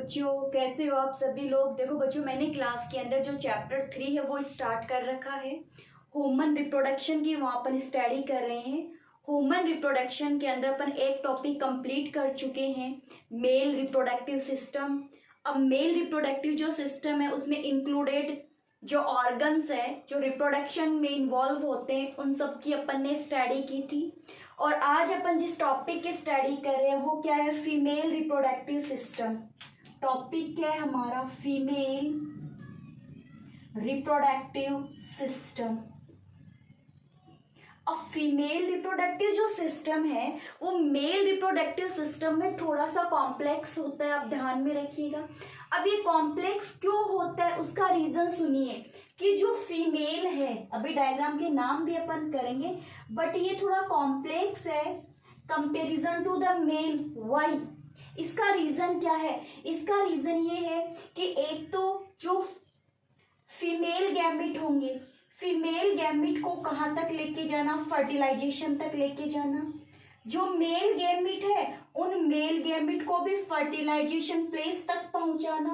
बच्चों, कैसे हो आप सभी लोग। देखो बच्चों, मैंने क्लास के अंदर जो चैप्टर 3 है वो स्टार्ट कर रखा है। ह्यूमन रिप्रोडक्शन की वहाँ अपन स्टडी कर रहे हैं। ह्यूमन रिप्रोडक्शन के अंदर अपन एक टॉपिक कंप्लीट कर चुके हैं, मेल रिप्रोडक्टिव सिस्टम। अब मेल रिप्रोडक्टिव जो सिस्टम है उसमें इंक्लूडेड जो ऑर्गन्स है जो रिप्रोडक्शन में इन्वॉल्व होते हैं उन सब की अपन ने स्टडी की थी। और आज अपन जिस टॉपिक की स्टडी कर रहे हैं वो क्या है, फीमेल रिप्रोडक्टिव सिस्टम। टॉपिक क्या है हमारा, फीमेल रिप्रोडक्टिव सिस्टम। अब फीमेल रिप्रोडक्टिव जो सिस्टम है वो मेल रिप्रोडक्टिव सिस्टम में थोड़ा सा कॉम्प्लेक्स होता है, आप ध्यान में रखिएगा। अब ये कॉम्प्लेक्स क्यों होता है उसका रीजन सुनिए कि जो फीमेल है, अभी डायग्राम के नाम भी अपन करेंगे, बट ये थोड़ा कॉम्प्लेक्स है comparison to the male. Why? इसका रीजन क्या है? इसका रीजन ये है कि एक तो जो फीमेल गैमेट होंगे, फीमेल गैमेट को कहाँ तक लेके जाना, फर्टिलाइजेशन तक लेके जाना। जो मेल गैमेट है उन मेल गैमेट को भी फर्टिलाइजेशन प्लेस तक पहुंचाना।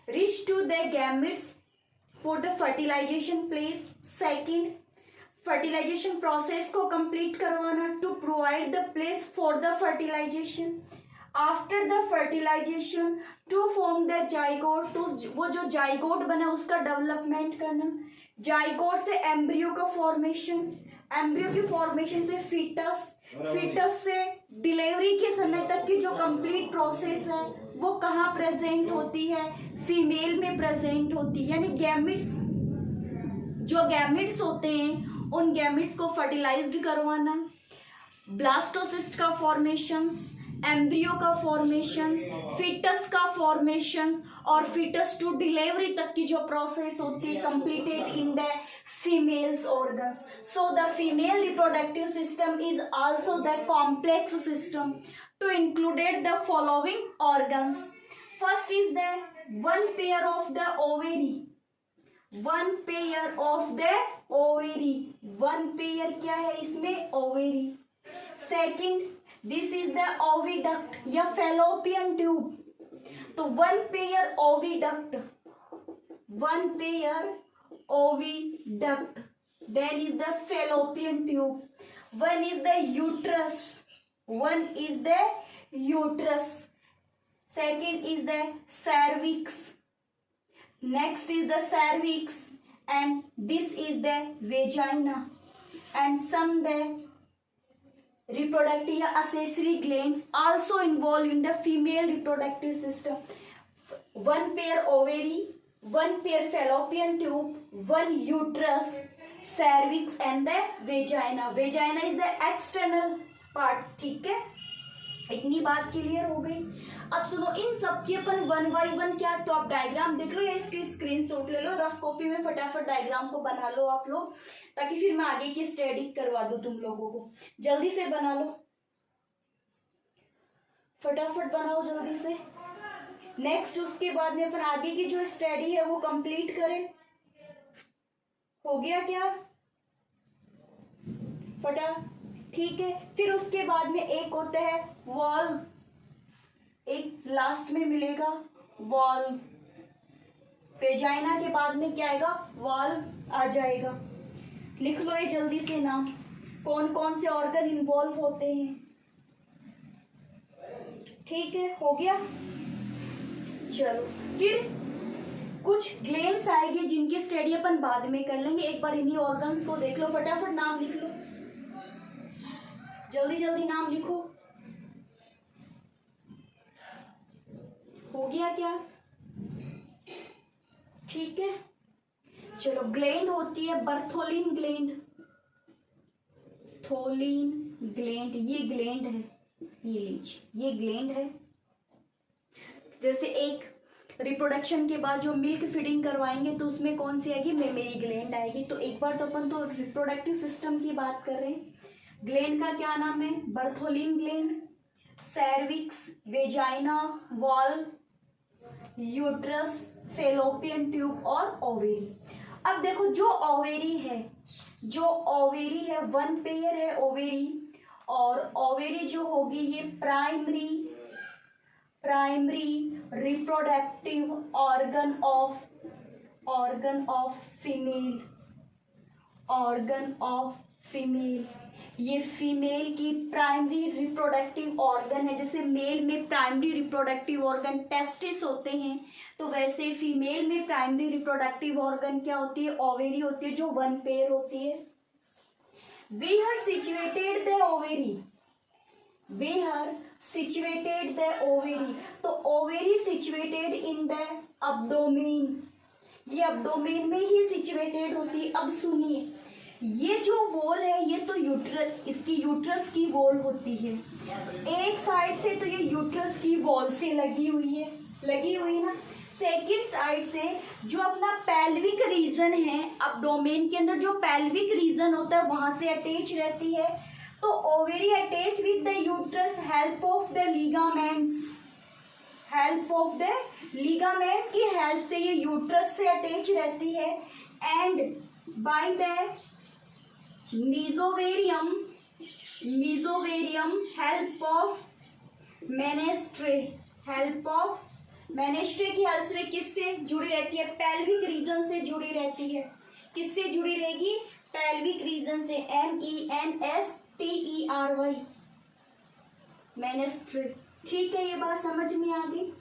Reach to the gametes for the fertilization place. Second, fertilization process को कंप्लीट करवाना to provide the place for the fertilization. After the fertilization to form the zygote, तो वो जो जाइगोट बना उसका डेवलपमेंट करना। जाइगोट से एम्ब्रियो का फॉर्मेशन, एम्ब्रियो की फॉर्मेशन से फीटस, फीटस से डिलीवरी के समय तक की जो कंप्लीट प्रोसेस है वो कहाँ प्रेजेंट होती है, फीमेल में प्रेजेंट होती है। यानी गैमेट्स, जो गैमेट्स होते हैं उन गैमेट्स को फर्टिलाइज्ड करवाना। ब्लास्टोसिस्ट का फॉर्मेशंस, एम्ब्रियो का फॉर्मेशन, फीटस का फॉर्मेशन और फीटस टू डिलीवरी तक की जो प्रोसेस होती है completed in the females organs. So the female reproductive system is also the complex system to included the following organs. First is the one pair of the ovary, one pair of the ovary. One pair क्या है इसमें, ovary. Second, this is the oviduct या fallopian tube. तो one pair oviduct, one pair oviduct, then is the fallopian tube. One is the uterus, one is the uterus. Second is the cervix, next is the cervix, and this is the vagina, and some the reproductive accessory glands also involved in the female reproductive system. One pair ovary, one pair fallopian tube, one uterus, cervix and the vagina. Vagina is the external part. ठीक है, इतनी बात clear हो गई। अब सुनो, इन सब की अपन वन बाई वन क्या, तो आप डायग्राम देख लो या इसकी स्क्रीनशॉट ले लो, रफ कॉपी में फटाफट डायग्राम को बना लो आप लोग, ताकि फिर मैं आगे की स्टडी करवा दूं तुम लोगों को। जल्दी से बना लो, फटाफट बनाओ जल्दी से। नेक्स्ट उसके बाद में अपन आगे की जो स्टडी है वो कंप्लीट करें। हो गया क्या फटा? ठीक है, फिर उसके बाद में एक होता है वॉल्व, एक लास्ट में मिलेगा वॉल्व। वेजाइना के बाद में क्या आएगा, वॉल्व आ जाएगा। लिख लो ये जल्दी से नाम, कौन कौन से ऑर्गन इन्वॉल्व होते हैं। ठीक है, हो गया। चलो फिर कुछ ग्लैंड्स आएंगे जिनकी स्टडी अपन बाद में कर लेंगे। एक बार इन्हीं ऑर्गन्स को देख लो, फटाफट नाम लिख लो, जल्दी जल्दी नाम लिखो। हो गया क्या? ठीक है, चलो। ग्लैंड होती है बर्थोलिन ग्लैंड, थोलिन ग्लैंड, ये ग्लैंड है, ये लीजिए ये ग्लैंड है। जैसे एक रिप्रोडक्शन के बाद जो मिल्क फीडिंग करवाएंगे तो उसमें कौन सी आएगी, मेमरी ग्लैंड आएगी। तो एक बार तो अपन तो रिप्रोडक्टिव सिस्टम की बात कर रहे हैं। ग्लैंड का क्या नाम है, Bartholin gland, cervix, vagina, valve, uterus, fallopian tube और ओवेरी। अब देखो जो ओवेरी है, जो ओवेरी है वन पेयर है ओवेरी, और ओवेरी जो होगी ये primary primary reproductive organ of female. ये फीमेल की प्राइमरी रिप्रोडक्टिव ऑर्गन है। जैसे मेल में प्राइमरी रिप्रोडक्टिव ऑर्गन टेस्टिस होते हैं, तो वैसे फीमेल में प्राइमरी रिप्रोडक्टिव ऑर्गन क्या होती है? ओवेरी होती है, जो वन पेयर होती है। वेयर सिचुएटेड द ओवेरी, तो ovary situated in the abdomen, ये अब्डोमेन में ही सिचुएटेड होती है। अब सुनिए, ये जो वॉल है ये तो यूट्रस, इसकी यूट्रस की वॉल होती है। एक साइड से तो ये यूट्रस की वॉल से लगी हुई ना। सेकेंड साइड से जो अपना पेल्विक रीजन है, अब्डोमेन के अंदर जो पेल्विक रीजन होता है वहां से अटैच रहती है। तो ovary attach with the uterus help of the ligaments, की हेल्प से ये यूट्रस से अटैच रहती है। And by the mesovarium help of mesentery की हेल्प से किससे जुड़ी रहती है? पेल्विक रीजन से जुड़ी रहती है। किससे जुड़ी रहेगी? पेल्विक रीजन से, MENSTERY, मेनेस्ट्रे। ठीक है, ये बात समझ में आ गई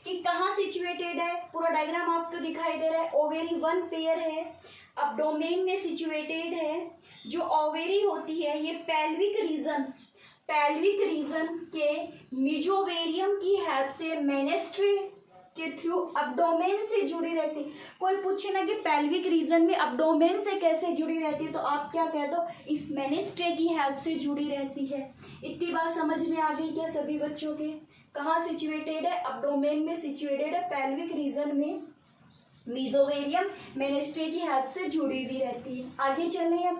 कि कहाँ सिचुएटेड है। पूरा डायग्राम आपको दिखाई दे रहा है। ओवेरी वन पेयर है, अब्डोमेन में सिचुएटेड है। जो ओवेरी होती है ये पेल्विक रीजन के मिजोवेरियम की हेल्प से मेनेस्ट्रे के थ्रू अब्डोमेन से जुड़ी रहती है। कोई पूछे ना कि पेल्विक रीजन में अब्डोमेन से कैसे जुड़ी रहती है, तो आप क्या कहते हो? इस मेनेस्ट्रे की हेल्प से जुड़ी रहती है। इतनी बात समझ में आ गई क्या सभी बच्चों के? कहाँ सिचुएटेड है? अब्डोमेन में सिचुएटेड है, पेल्विक रीजन में मीजोवेरियम मेनेस्ट्रे की हेल्प से जुड़ी हुई रहती है। आगे चलें।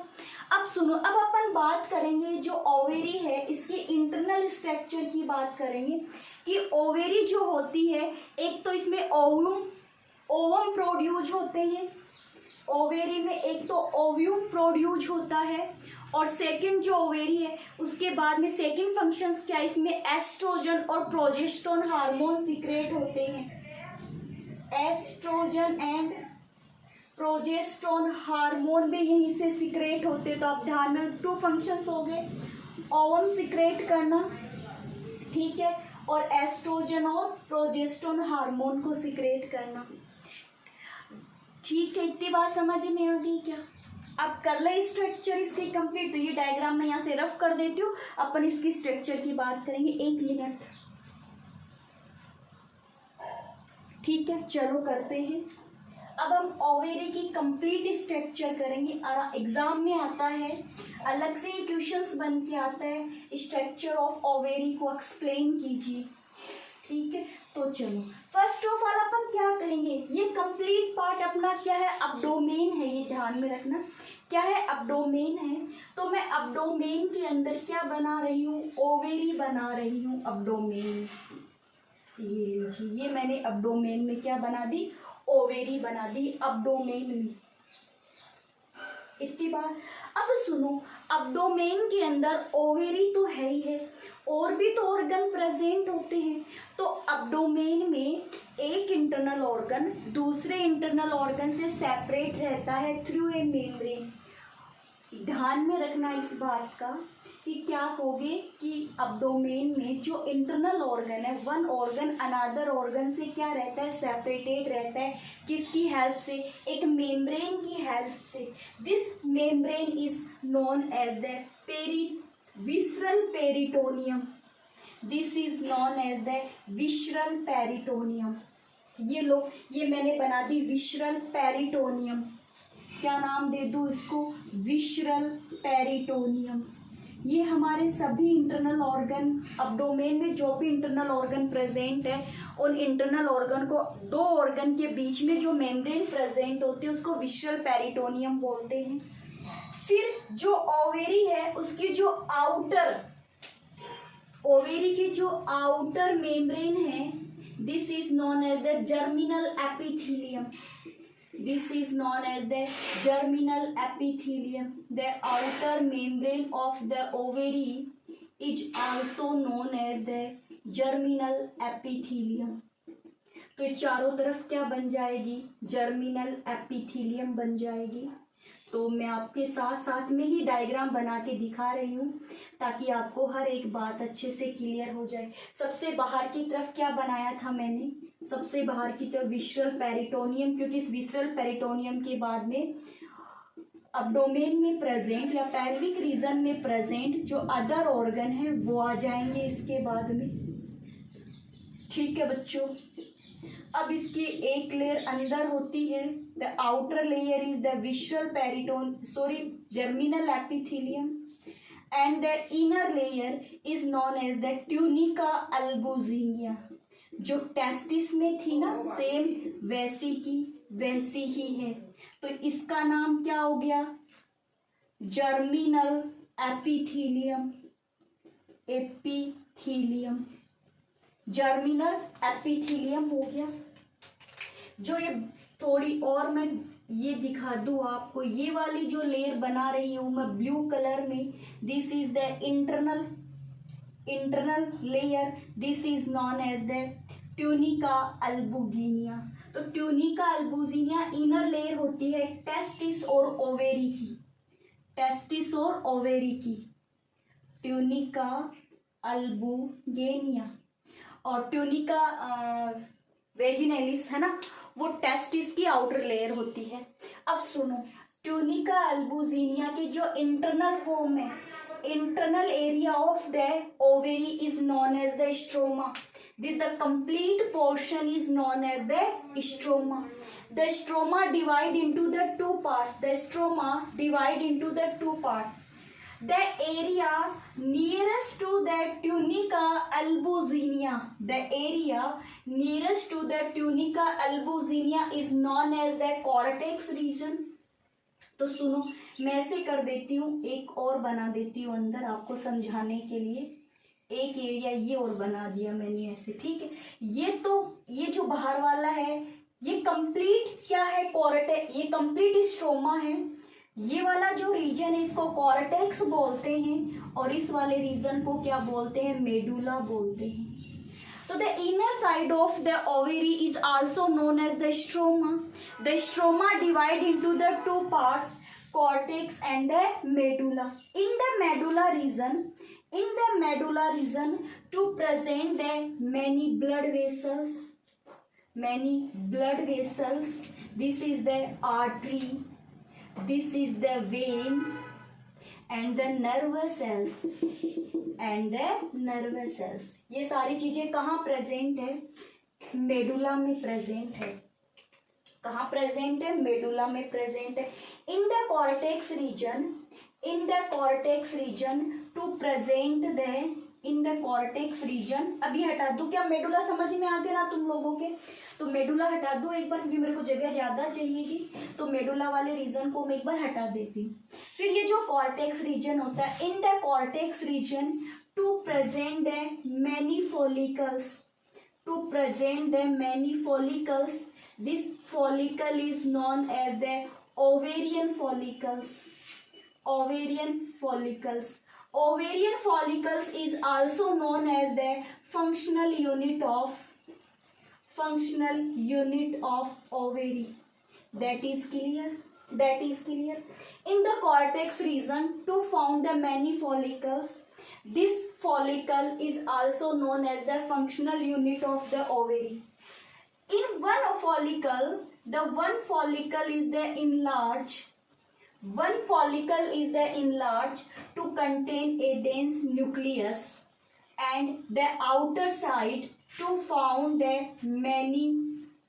अब सुनो, अब अपन बात करेंगे जो ओवेरी है इसकी इंटरनल स्ट्रक्चर की बात करेंगे कि ओवेरी जो होती है, एक तो इसमें ओवम प्रोड्यूस होते हैं। ओवेरी में एक तो ओव्यूम प्रोड्यूस होता है, और सेकंड जो ओवेरी है उसके बाद में सेकंड फंक्शंस क्या है, इसमें एस्ट्रोजन और प्रोजेस्टेरोन हार्मोन सीक्रेट होते हैं। एस्ट्रोजन एंड प्रोजेस्टेरोन हार्मोन भी यहीं से सीक्रेट होते। तो आप ध्यान में, टू फंक्शंस हो गए, ओवम सीक्रेट करना, ठीक है, और एस्ट्रोजन और प्रोजेस्टेरोन हार्मोन को सीक्रेट करना। ठीक है, इतनी बात समझ में आ गई क्या? अब कर ले स्ट्रक्चर इसकी कंप्लीट। तो ये डायग्राम मैं यहाँ से रफ कर देती हूँ, अपन इसकी स्ट्रक्चर की बात करेंगे। 1 मिनट, ठीक है, चलो करते हैं। अब हम ओवेरी की कंप्लीट स्ट्रक्चर करेंगे। एग्जाम में आता है, अलग से ही क्वेश्चंस बन के आता है, स्ट्रक्चर ऑफ ओवेरी को एक्सप्लेन कीजिए। ठीक है, तो चलो फर्स्ट ऑफ ऑल अपन क्या करेंगे, ये कंप्लीट पार्ट अपना क्या है? अब्डोमेन है। ये ध्यान में रखना, क्या है? अब्डोमेन है। तो मैं अब्डोमेन के अंदर क्या बना रही हूँ? ओवेरी बना रही हूँ, अब्डोमेन। ये लीजिए, ये मैंने अब्डोमेन में क्या बना दी? ओवेरी बना दी अब्डोमेन में। इतनी बात। अब सुनो, अब्डोमेन के अंदर ओवेरी तो है ही है, और भी तो ऑर्गन प्रेजेंट होते हैं। तो अब्डोमेन में एक इंटरनल ऑर्गन दूसरे इंटरनल ऑर्गन से सेपरेट रहता है थ्रू ए मेम्ब्रेन। ध्यान में रखना इस बात का कि क्या कहोगे कि अब्डोमेन में जो इंटरनल ऑर्गन है, वन ऑर्गन अनदर ऑर्गन से क्या रहता है? सेपरेटेड रहता है। किसकी हेल्प से? एक मेम्ब्रेन की हेल्प से। This membrane is known as the visceral peritoneum. This is known as the visceral peritoneum. ये लो, ये मैंने बना दी विसरल पेरिटोनियम। क्या नाम दे दूँ इसको? Visceral peritoneum. ये हमारे सभी इंटरनल ऑर्गन, अब्डोमेन में जो भी इंटरनल ऑर्गन प्रेजेंट है, उन इंटरनल ऑर्गन को, दो ऑर्गन के बीच में जो मेम्ब्रेन प्रेजेंट होती है उसको विसरल पेरिटोनियम बोलते हैं। फिर जो ओवेरी है उसकी जो आउटर, ओवेरी की जो आउटर मेम्ब्रेन है, this is known as the germinal epithelium. This is known as the germinal epithelium. The outer membrane of the ovary is also known as the germinal epithelium. तो ये चारों तरफ क्या बन जाएगी, जर्मिनल एपिथीलियम बन जाएगी। तो मैं आपके साथ साथ में ही डायग्राम बना के दिखा रही हूँ ताकि आपको हर एक बात अच्छे से क्लियर हो जाए। सबसे बाहर की तरफ क्या बनाया था मैंने, सबसे बाहर की तरफ विसरल पेरिटोनियम, क्योंकि इस विसरल पेरिटोनियम के बाद में अब्डोमेन में प्रेजेंट या पेल्विक रीजन में प्रेजेंट जो अदर ऑर्गन है वो आ जाएंगे इसके बाद में। ठीक है बच्चों, अब इसकी एक लेयर अंदर होती है, the outer layer is the visceral germinal epithelium and the inner layer is known as the tunica albuginea. जो टेस्टिस में थी ना सेम वैसी ही है, तो इसका नाम क्या हो गया, जर्मिनल एपिथेलियम। जर्मिनल एपिथेलियम हो गया। जो ये थोड़ी और मैं ये दिखा दूं आपको, ये वाली जो लेयर बना रही हूं मैं ब्लू कलर में, this is the internal layer, this is known as the tunica albuginea. तो ट्यूनिका अल्बुजिनिया इनर लेयर होती है टेस्टिस और ओवेरी की, ट्यूनिका अल्बुजिनिया। और ट्यूनिका वेजिनेलिस है ना, वो टेस्टिस की आउटर लेयर होती है। अब सुनो, ट्यूनिका अल्बुजिनिया के जो इंटरनल फॉर्म है, internal area of the ovary is known as the stroma. This the complete portion is known as the stroma. The stroma divide into the two parts. The area nearest to the tunica albuginea, is known as the cortex region. तो सुनो, मैं ऐसे कर देती हूँ, एक और बना देती हूँ अंदर आपको समझाने के लिए। एक एरिया ये और बना दिया मैंने ऐसे, ठीक है। ये जो बाहर वाला है ये कंप्लीट क्या है, ये कंप्लीट स्ट्रोमा है। ये वाला जो रीजन है इसको कॉर्टेक्स बोलते हैं, और इस वाले रीजन को क्या बोलते हैं, मेडुला बोलते हैं। तो the inner side of the ovary is also known as the stroma. The stroma divide into the two parts, cortex and the medulla. In the medulla region to present the many blood vessels. This is the artery, this is the vein and the nervous cells. ये सारी चीजें कहाँ present है, medulla में present है। कहाँ present है, medulla में प्रेजेंट है। In the cortex region to present the अभी हटा दूं क्या, मेडुला समझ में आ गया ना तुम लोगों के, तो मेडुला हटा दो एक बार, क्योंकि मेरे को जगह ज्यादा चाहिएगी, तो मेडुला वाले रीजन को मैं एक बार हटा देती हूँ। फिर ये जो कॉर्टेक्स रीजन होता है, in the cortex region to present the many follicles, this follicle is known as the ovarian follicles is also known as the functional unit of ovary. That is clear. In the cortex region to form the many follicles, this follicle is also known as the functional unit of the ovary. In one follicle is the enlarged to contain a dense nucleus, and the outer side to form the many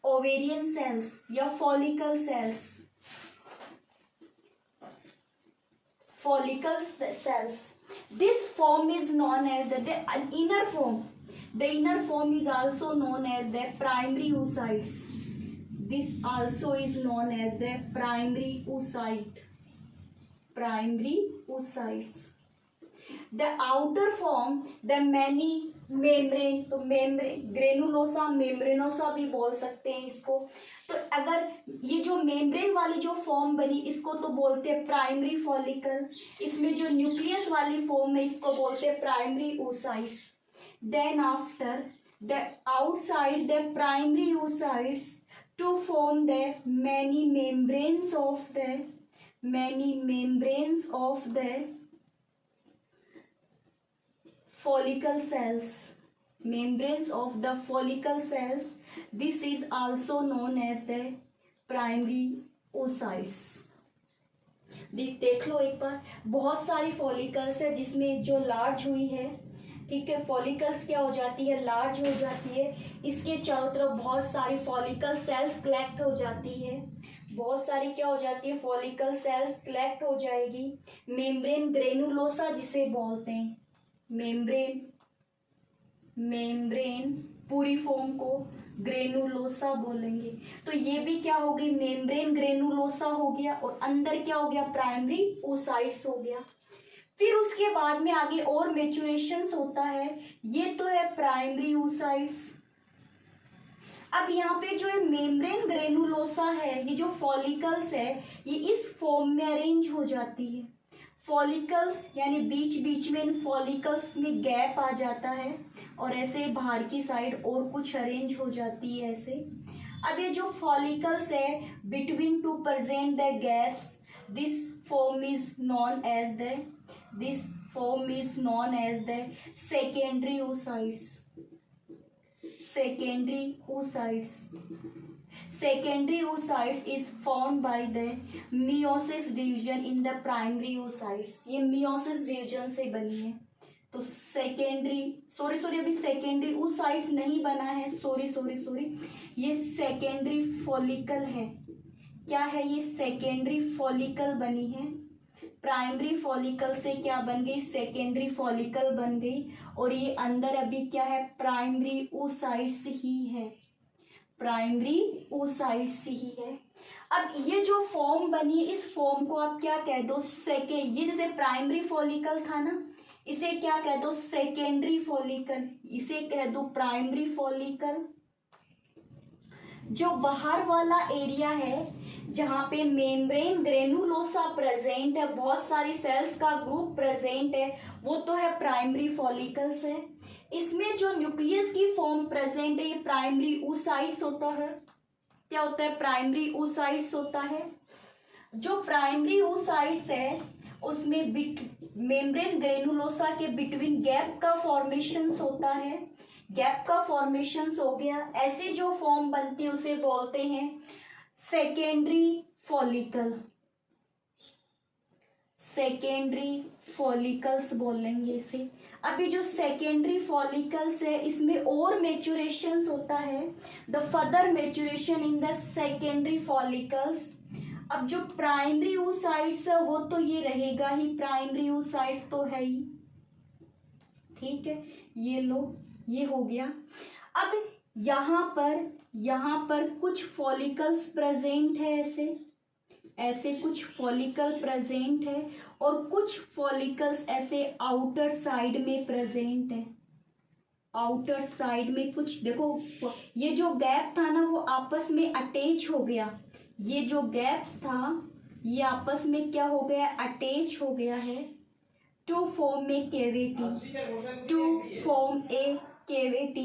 ovarian cells या follicle cells. This form is known as the inner form. The inner form is also known as the primary oocytes. This also is known as the primary oocytes. The outer form, the many membrane, तो granulosa मेम्ब्रेनोसा भी बोल सकते हैं इसको। तो अगर ये जो मेम्ब्रेन वाली जो फॉर्म बनी इसको तो बोलते हैं प्राइमरी फॉलिकल, इसमें जो न्यूक्लियस वाली फॉर्म है इसको बोलते हैं primary oocytes। then after the outside the primary oocytes to form the many membranes of the follicle cells, membranes of the follicle cells. This is also known as the primary oocytes. देख लो एक बार, बहुत सारी follicles है जिसमें जो large हुई है, ठीक है, फॉलिकल्स क्या हो जाती है, लार्ज हो जाती है, इसके चारों तरफ बहुत सारी फॉलिकल सेल्स कलेक्ट हो जाती है, बहुत सारी क्या हो जाती है, फॉलिकल सेल्स कलेक्ट हो जाएगी, मेम्ब्रेन ग्रेनुलोसा जिसे बोलते हैं, मेम्ब्रेन पूरी फॉर्म को ग्रेनुलोसा बोलेंगे। तो ये भी क्या हो गई, मेम्ब्रेन ग्रेनुलोसा हो गया, और अंदर क्या हो गया, प्राइमरी oocytes हो गया। फिर उसके बाद में आगे और मेचुरेशन होता है, ये तो है प्राइमरी oocytes। अब यहाँ पे जो है मेम्ब्रेन ग्रेनुलोसा है, ये जो फॉलिकल्स है ये इस फॉर्म में अरेंज हो जाती है, फॉलिकल्स यानी बीच बीच में इन फॉलिकल्स में गैप आ जाता है, और ऐसे बाहर की साइड और कुछ अरेंज हो जाती है ऐसे। अब ये जो फॉलिकल्स है between to present the gaps, this form is known as the secondary oocytes। Secondary oocytes is formed by the meiosis division in the primary oocytes। ये meiosis division से बनी है। तो अभी सेकेंडरी oocytes नहीं बना है, सॉरी, ये सेकेंडरी फॉलिकल है। क्या है ये, सेकेंडरी फॉलिकल बनी है। प्राइमरी फॉलिकल से क्या बन गई, सेकेंडरी फॉलिकल बन गई, और ये अंदर अभी क्या है, प्राइमरी oocytes ही है, अब ये जो फॉर्म बनी है इस फॉर्म को आप क्या कह दो, ये जैसे प्राइमरी फॉलिकल था ना, इसे क्या कह दो, सेकेंडरी फॉलिकल, इसे कह दो प्राइमरी फॉलिकल। जो बाहर वाला एरिया है जहाँ पे मेम्ब्रेन ग्रेनुलोसा प्रेजेंट है, बहुत सारी सेल्स का ग्रुप प्रेजेंट है, वो तो है प्राइमरी फॉलिकल्स है। इसमें जो न्यूक्लियस की फॉर्म प्रेजेंट है ये प्राइमरी oocytes होता है। क्या होता है, प्राइमरी oocytes होता है। जो प्राइमरी oocytes है उसमें मेम्ब्रेन ग्रेनुलोसा के बिटवीन गैप का फॉर्मेशन होता है, गैप का फॉर्मेशन हो गया, ऐसे जो फॉर्म बनती है उसे बोलते हैं सेकेंडरी फॉलिकल्स बोलेंगे इसे। अभी जो सेकेंडरी फॉलिकल्स है इसमें और मेचुरेशन होता है, the further maturation in the secondary follicles. अब जो प्राइमरी oocytes है वो तो ये रहेगा ही, प्राइमरी oocytes तो है ही, ठीक है, ये लो, ये हो गया। अब यहाँ पर कुछ फॉलिकल्स प्रेजेंट है, ऐसे कुछ फॉलिकल प्रेजेंट है, और कुछ फॉलिकल्स ऐसे आउटर साइड में प्रेजेंट है, आउटर साइड में कुछ, देखो ये जो गैप था ना वो आपस में अटैच हो गया, ये जो गैप्स था ये आपस में क्या हो गया, अटैच हो गया है, to form a cavity।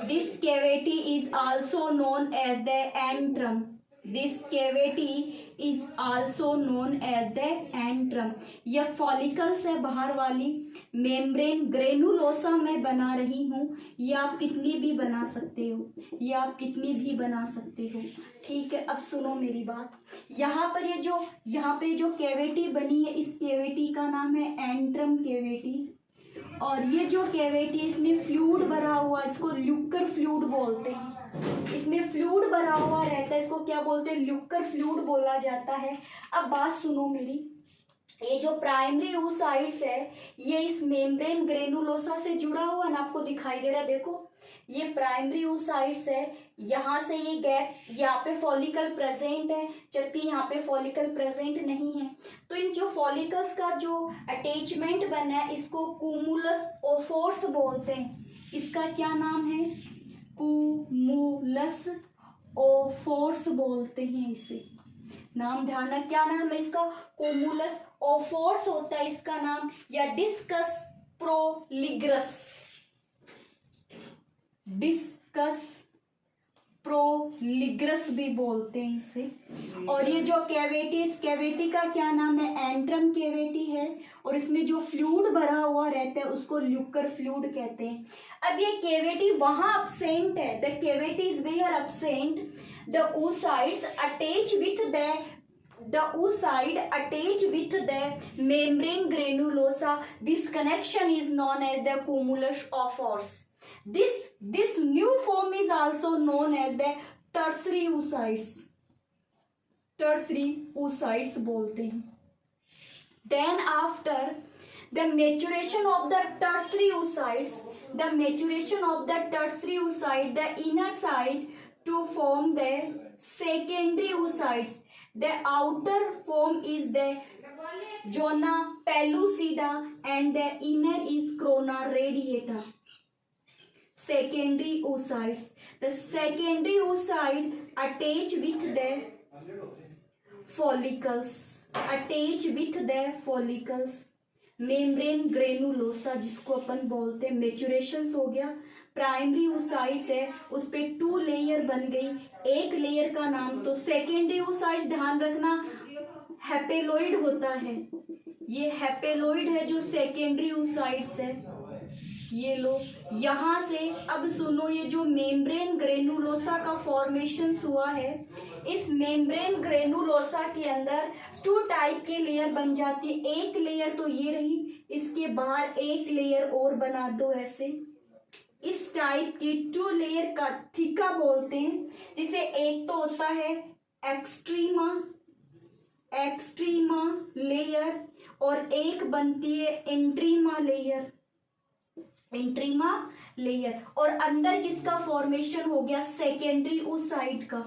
This cavity is also known as the antrum। यह फॉलिकल्स है बाहर वाली, मेम्ब्रेन ग्रेनुलोसा मैं बना रही हूँ, ये आप कितनी भी बना सकते हो, ठीक है। अब सुनो मेरी बात, यहाँ पे जो कैविटी बनी है इस कैविटी का नाम है एंट्रम कैविटी, और ये जो कैविटी इसमें फ्लूइड भरा हुआ, इसको ल्यूकर फ्लूइड बोलते हैं, इसमें फ्लूइड भरा हुआ रहता है, इसको क्या बोलते हैं, ल्यूकर फ्लूइड बोला जाता है। अब बात सुनो मेरी, ये जो प्राइमरी oocytes है ये इस मेम्ब्रेन ग्रेनुलोसा से जुड़ा हुआ ना, आपको दिखाई दे रहा है, देखो ये प्राइमरी oocytes है, यहाँ से ये गैप, यहाँ पे फॉलिकल प्रेजेंट है जबकि यहाँ पे फॉलिकल प्रेजेंट नहीं है। तो इन जो फॉलिकल्स का जो अटैचमेंट बना है इसको कूमुलस ओफोर्स बोलते हैं। इसका क्या नाम है, कूमुलस ओफोर्स बोलते हैं इसे, नाम ध्यान रखना, क्या नाम है इसका, कूमुलस ओफोर्स होता है इसका नाम, या डिस्कस प्रोलिगरस, डिस्कस प्रोलिग्रस भी बोलते हैं इसे। और ये जो कैविटी, इस कैविटी का क्या नाम है? एंट्रम कैविटी है। और इसमें जो फ्लूइड भरा हुआ रहता है उसको ल्यूकर फ्लूइड कहते हैं। अब ये कैविटी वहां absent है, the cavity is where absent, द oocytes attach with the membrane granulosa. This connection is known as the cumulus of Ohrs. This new form is also known as the tertiary oocytes. Tertiary oocytes बोलते हैं। Then after the maturation of the tertiary oocytes, the inner side to form the secondary oocytes. The outer form is the zona pellucida and the inner is corona radiata. Secondary oocytes. The secondary oocyte attach with the follicles. Membrane granulosa जिसको अपन बोलते हैं। Maturation हो गया। Primary oocytes है, उस पे 2 layer बन गई। एक लेयर का नाम तो सेकेंडरी oocytes, ध्यान रखना हैपेलोइड होता है। ये हैपेलोइड है जो सेकेंडरी oocytes है। ये लो यहां से। अब सुनो, ये जो मेम्ब्रेन ग्रेनुलोसा का फॉर्मेशन हुआ है, इस मेम्ब्रेन ग्रेनुलोसा के अंदर 2 टाइप के लेयर बन जाती है। एक लेयर तो ये रही, इसके बाहर एक लेयर और बना दो ऐसे। इस टाइप की 2 लेयर का थीका बोलते हैं, जिसे एक तो होता है एक्सट्रीमा लेयर और एक बनती है इंट्रीमा लेयर। और अंदर किसका फॉर्मेशन हो गया? सेकेंडरी oocyte का।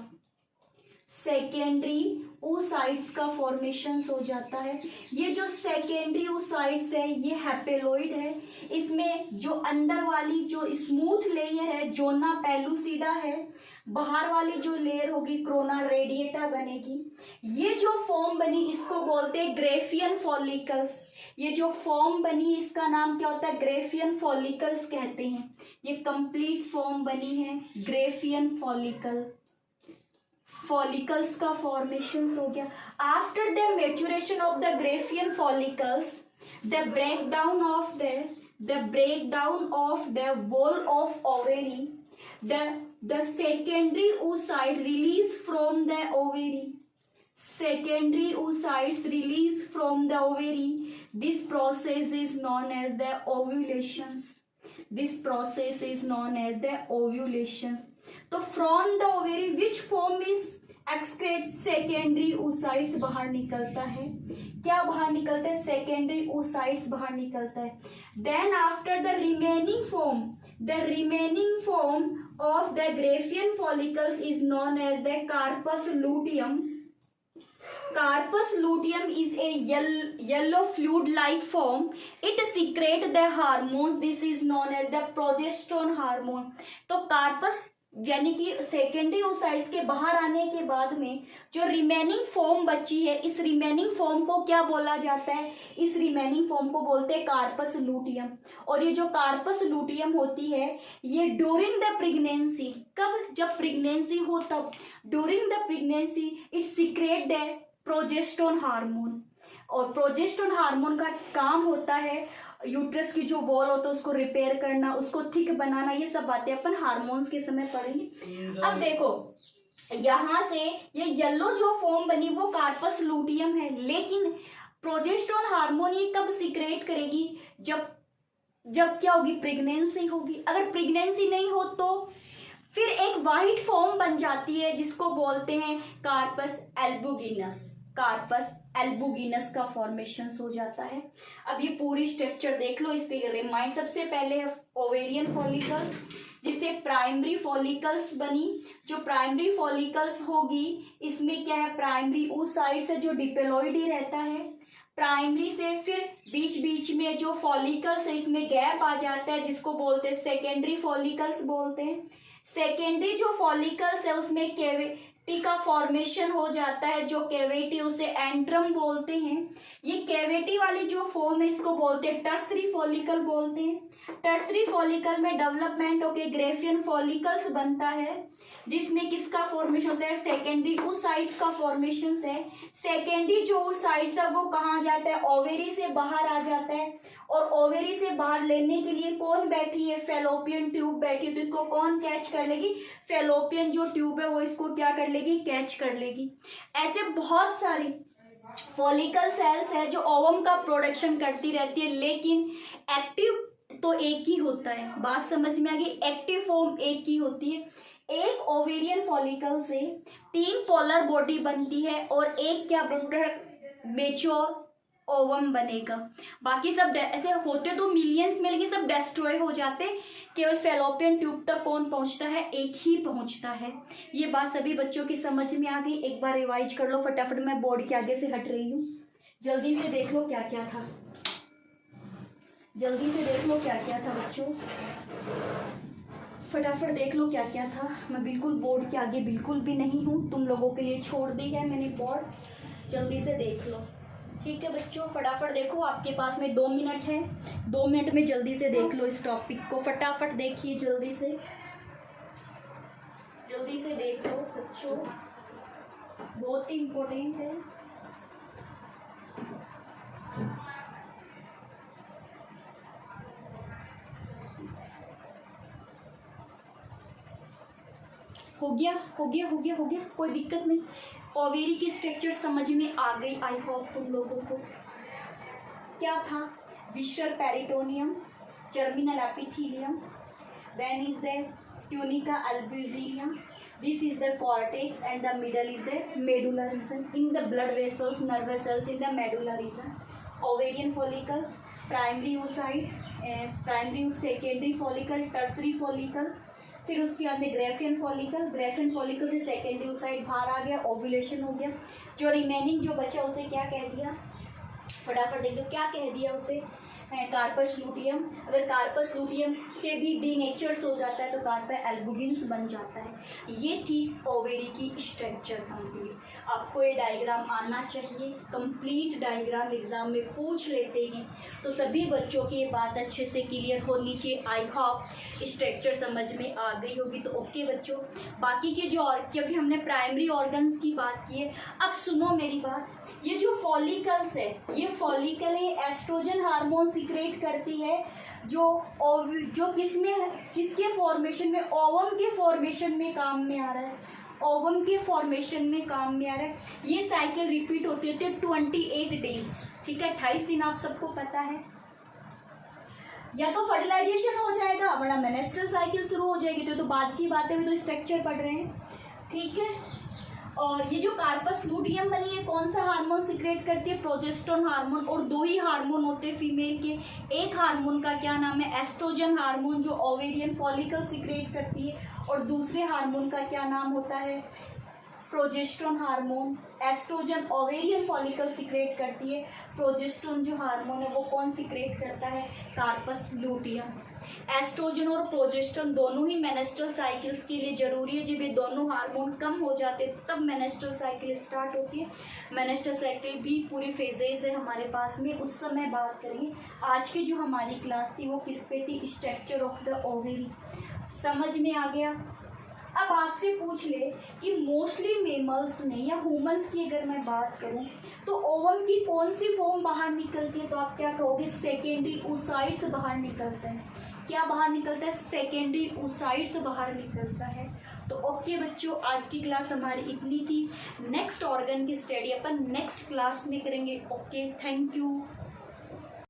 सेकेंडरी oocytes का फॉर्मेशन हो जाता है। ये जो सेकेंडरी oocytes है ये हैपेलोइड है। इसमें जो अंदर वाली जो स्मूथ लेयर है जोना पेलुसिडा है, बाहर वाली जो लेयर होगी क्रोना रेडिएटा बनेगी। ये जो फॉर्म बनी इसको बोलते हैं ग्रेफियन फॉलिकल्स। ये जो फॉर्म बनी इसका नाम क्या होता है? ग्रेफियन फॉलिकल्स कहते हैं। ये कंप्लीट फॉर्म बनी है ग्रेफियन फॉलिकल्स का फॉर्मेशन हो गया। After the maturation of the Graafian follicles, the breakdown of the wall of ovary, the secondary oocyte release from the ovary. Secondary oocytes release from the ovary. This process is known as the ovulation. तो from the ovary which form is excrete? Secondary oocytes बाहर निकलता है। क्या बाहर निकलता है? Secondary oocytes बाहर निकलता है। Then after the remaining form of the Graafian follicles is known as the carpus luteum. Carpus luteum is a yellow fluid-like form. It secretes the hormone. This is known as the progesterone hormone. तो corpus यानी कि secondary oocytes के बाहर आने के बाद में जो रिमेनिंग फॉर्म बची है, इस रिमेनिंग फॉर्म को क्या बोला जाता है? इस रिमेनिंग फॉर्म को बोलते हैं कार्पस लूटियम। और ये जो कार्पस लूटियम होती है ये ड्यूरिंग द प्रेगनेंसी, कब? जब प्रेगनेंसी हो तब। During the pregnancy it secret the progesterone hormone. और प्रोजेस्टेरोन हार्मोन का काम होता है यूट्रस की जो वॉल होता है उसको रिपेयर करना, उसको थिक बनाना। ये सब बातें अपन हार्मोन्स के समय पढ़ेंगे। अब देखो यहां से ये येलो जो फॉर्म बनी वो कार्पस लूटियम है, लेकिन प्रोजेस्टेरोन हार्मोन ये कब सीक्रेट करेगी? जब क्या होगी? प्रेगनेंसी होगी। अगर प्रेगनेंसी नहीं हो तो फिर एक वाइट फॉर्म बन जाती है जिसको बोलते हैं कार्पस एल्बुगिनस का फॉर्मेशन हो जाता है। अब ये पूरी स्ट्रक्चर देख लो, इस पे रिमाइंड। सबसे पहले है ओवेरियन फॉलिकल्स, जिससे प्राइमरी फॉलिकल्स बनी। जो प्राइमरी फॉलिकल्स होगी इसमें क्या है? प्राइमरी oocytes है जो डिपेलॉइड ही रहता है। प्राइमरी से फिर बीच बीच में जो फॉलिकल्स है इसमें गैप आ जाता है जिसको बोलते हैं सेकेंडरी फॉलिकल्स बोलते हैं। सेकेंडरी जो फॉलिकल्स है उसमें कैविटी का फॉर्मेशन हो जाता है, जो कैविटी उसे एंट्रम बोलते हैं। ये कैविटी वाली जो फॉर्म है इसको बोलते हैं टर्सरी फॉलिकल बोलते हैं। टर्सरी फॉलिकल में डेवलपमेंट होके ग्रेफियन फॉलिकल्स बनता है, जिसमें किसका फॉर्मेशन होता है, सेकेंडरी oocytes का फॉर्मेशन है। सेकेंडरी जो oocytes है वो कहाँ जाता है, ओवेरी से बाहर आ जाता है, और ओवेरी से बाहर लेने के लिए कौन बैठी है, फेलोपियन ट्यूब बैठी है। तो इसको कौन कैच कर लेगी, फेलोपियन जो ट्यूब है वो इसको क्या कर लेगी, कैच कर लेगी। ऐसे बहुत सारी फॉलिकल सेल्स है जो ओवम का प्रोडक्शन करती रहती है, लेकिन एक्टिव तो एक ही होता है। बात समझ में आ गई, एक्टिव फॉर्म एक ही होती है। एक ओवेरियन फॉलिकल से 3 पोलर बॉडी बनती है और एक क्या बनता है, मेच्योर ओवम बनेगा। बाकी सब ऐसे होते तो मिलियंस में, लेकिन सब डिस्ट्रॉय हो जाते। केवल फेलोपियन ट्यूब तक कौन पहुंचता है, एक ही पहुंचता है। ये बात सभी बच्चों की समझ में आ गई। एक बार रिवाइज कर लो फटाफट, मैं बोर्ड के आगे से हट रही हूँ। जल्दी से देख लो क्या क्या था, जल्दी से देख लो क्या क्या था बच्चों, फटाफट देख लो क्या क्या था। मैं बिल्कुल बोर्ड के आगे बिल्कुल भी नहीं हूँ, तुम लोगों के लिए छोड़ दी है मैंने बोर्ड। जल्दी से देख लो, ठीक है बच्चों, फटाफट देखो। आपके पास में 2 मिनट है, 2 मिनट में जल्दी से देख लो इस टॉपिक को। फटाफट देखिए, जल्दी से देख लो बच्चों, बहुत ही इम्पोर्टेंट है। हो गया, कोई दिक्कत नहीं। ओवेरी की स्ट्रक्चर समझ में आ गई, आई होप तुम लोगों को। क्या था, visceral peritoneum, germinal epithelium, then is the tunica albuginea, this is the cortex and the middle is the medulla region, in the blood vessels, nerves cells in the medulla region. Ovarian follicles, primary oocyte, primary secondary follicle, tertiary follicle, फिर उसके बाद में Graafian follicle से secondary oocyte बाहर आ गया, ovulation हो गया। जो रिमेनिंग जो बचा उसे क्या कह दिया, फटाफट देख दो क्या कह दिया उसे, कार्पस लूटियम। अगर कार्पस लूटियम से भी डीनेचर्स हो जाता है तो कार्पस एल्बुगिन्स बन जाता है। ये थी ओवेरी की स्ट्रक्चर कंप्लीट। आपको ये डायग्राम आना चाहिए, कंप्लीट डायग्राम एग्जाम में पूछ लेते हैं, तो सभी बच्चों की ये बात अच्छे से क्लियर होनी चाहिए। आई होप स्ट्रक्चर समझ में आ गई होगी। तो ओके बच्चों, बाकी के जो क्योंकि हमने प्राइमरी ऑर्गन्स की बात की है, अब सुनो मेरी बात। ये जो फॉलिकल्स है, ये फॉलिकल एस्ट्रोजन हार्मोन सीक्रेट करती है, जो किसके फॉर्मेशन में, ओवम के फॉर्मेशन में काम में आ रहा है, ओवम के फॉर्मेशन में काम में आ रहा है। ये साइकिल रिपीट होती है 28 डेज, ठीक है, 28 दिन आप सबको पता है। या तो फर्टिलाइजेशन हो जाएगा वरना मेनेस्ट्रल साइकिल शुरू हो जाएगी, तो बाद की बातें भी तो स्ट्रक्चर पढ़ रहे हैं, ठीक है। और ये जो कार्पस लूटियम बनी है कौन सा हार्मोन सीक्रेट करती है, प्रोजेस्टेरोन हार्मोन। और 2 ही हार्मोन होते हैं फीमेल के, एक हार्मोन का क्या नाम है, एस्ट्रोजन हार्मोन जो ओवेरियन फॉलिकल सीक्रेट करती है, और दूसरे हार्मोन का क्या नाम होता है, progesterone hormone. Estrogen ovarian follicle secrete करती है, प्रोजेस्टेरोन जो हार्मोन है वो कौन सीक्रेट करता है, कार्पस लूटियम। एस्ट्रोजन और प्रोजेस्टेरोन दोनों ही मेनेस्ट्रल साइकिल्स के लिए जरूरी है। जब ये दोनों हार्मोन कम हो जाते हैं तब मेनेस्ट्रल साइकिल स्टार्ट होती है। मेनेस्ट्रल साइकिल भी पूरी फेजेज है हमारे पास में, उस समय बात करेंगे। आज की जो हमारी क्लास थी वो किस पे थी, स्ट्रक्चर ऑफ द ओवेरी। समझ में आ गया। अब आपसे पूछ ले कि मोस्टली मेमल्स में या ह्यूमंस की अगर मैं बात करूं तो ओवम की कौन सी फॉर्म बाहर निकलती है, तो आप क्या कहोगे, सेकेंडरी oocytes बाहर निकलता है। क्या बाहर निकलता है, सेकेंडरी oocytes बाहर निकलता है। तो ओके बच्चों, आज की क्लास हमारी इतनी थी। नेक्स्ट ऑर्गन की स्टडी अपन नेक्स्ट क्लास में करेंगे। Okay, thank you.